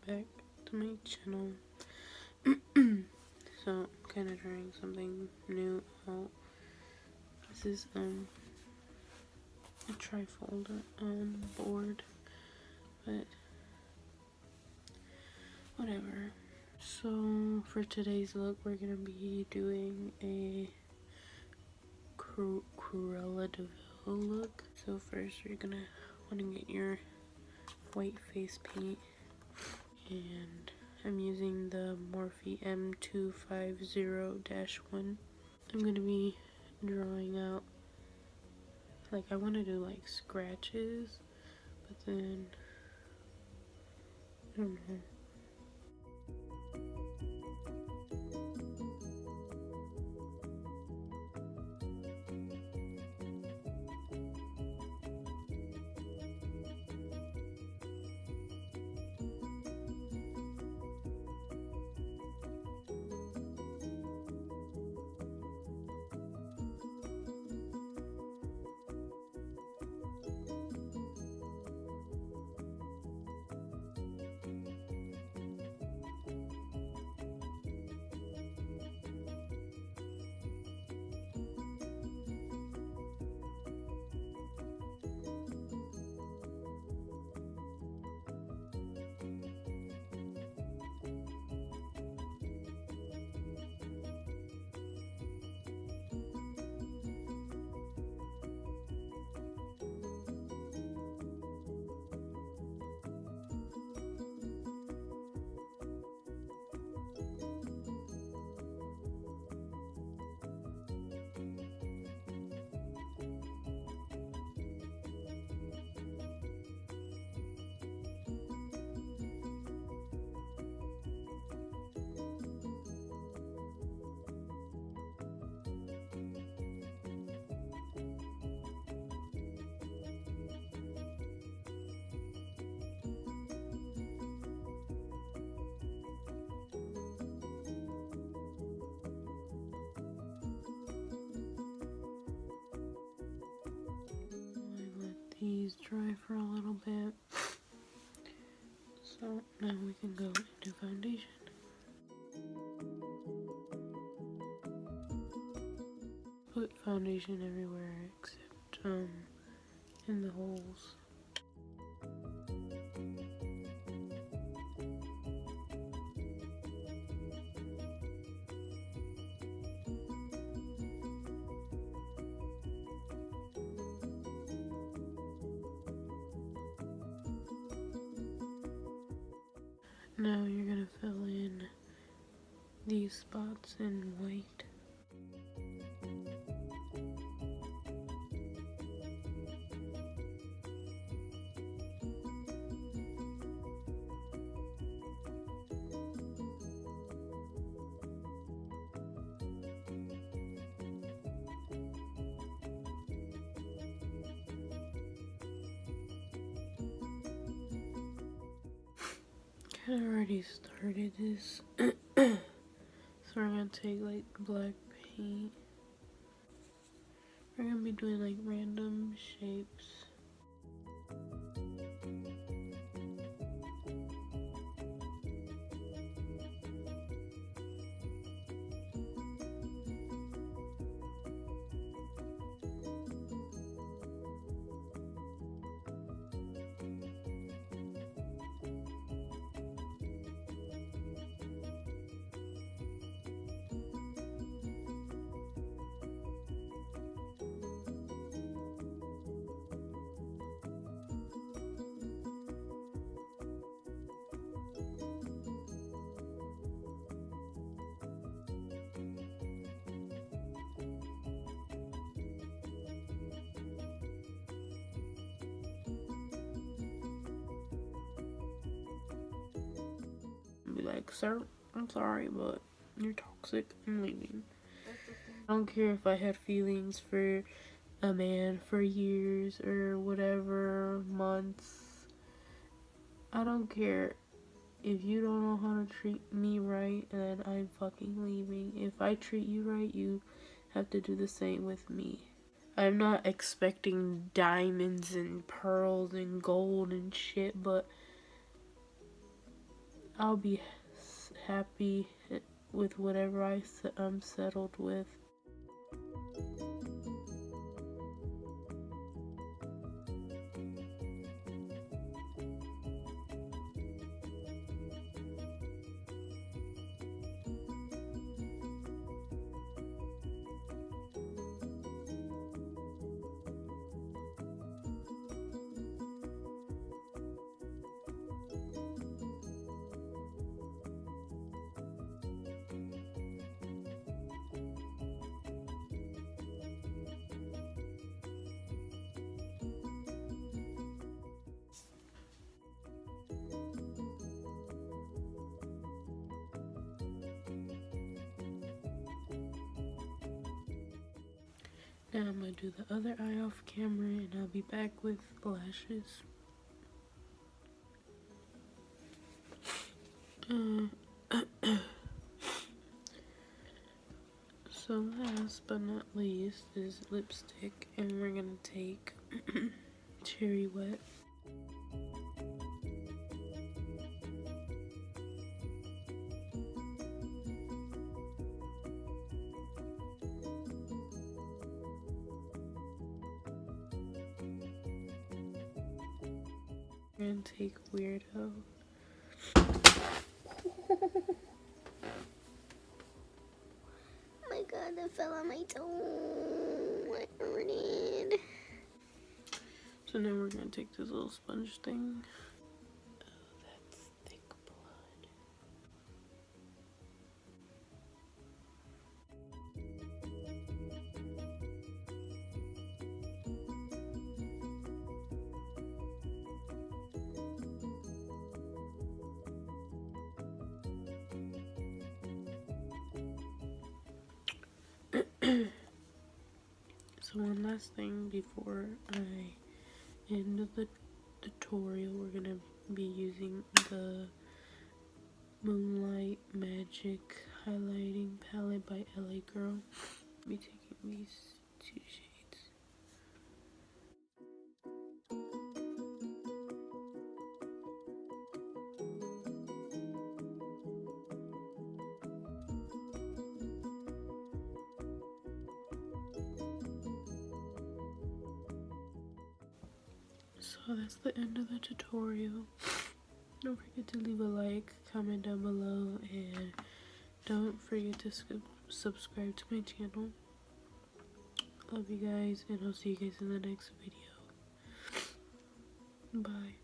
back to my channel. So I'm kind of trying something new out. This is a trifold board, but whatever. So for today's look, we're gonna be doing a Cruella Da Vil look. So first, you're gonna want to get your white face paint, and I'm using the Morphe M250-1. I'm gonna be drawing out, like, I want to do like scratches, but then I don't know. These dry for a little bit, so now we can go into foundation. Put foundation everywhere except in the holes. Now you're gonna fill in these spots in white. I already started this. So we're gonna take like black paint. We're gonna be doing like random shapes. Be like, sir, I'm sorry, but you're toxic. I'm leaving. I don't care if I had feelings for a man for years or whatever, months. I don't care. If you don't know how to treat me right, then I'm fucking leaving. If I treat you right, you have to do the same with me. I'm not expecting diamonds and pearls and gold and shit, but I'll be happy with whatever I'm settled with. Now I'm gonna do the other eye off camera and I'll be back with lashes. So last but not least is lipstick, and we're gonna take Cherry Wet. And take Weirdo. Oh my god, that fell on my toe. I hurted. So now we're gonna take this little sponge thing. Oh, that's thick blood. So one last thing before I end the tutorial, we're gonna be using the Moonlight Magic highlighting palette by LA Girl. I'll be taking these two shades. So that's the end of the tutorial. Don't forget to leave a like, comment down below, and don't forget to subscribe to my channel. Love you guys, and I'll see you guys in the next video. Bye.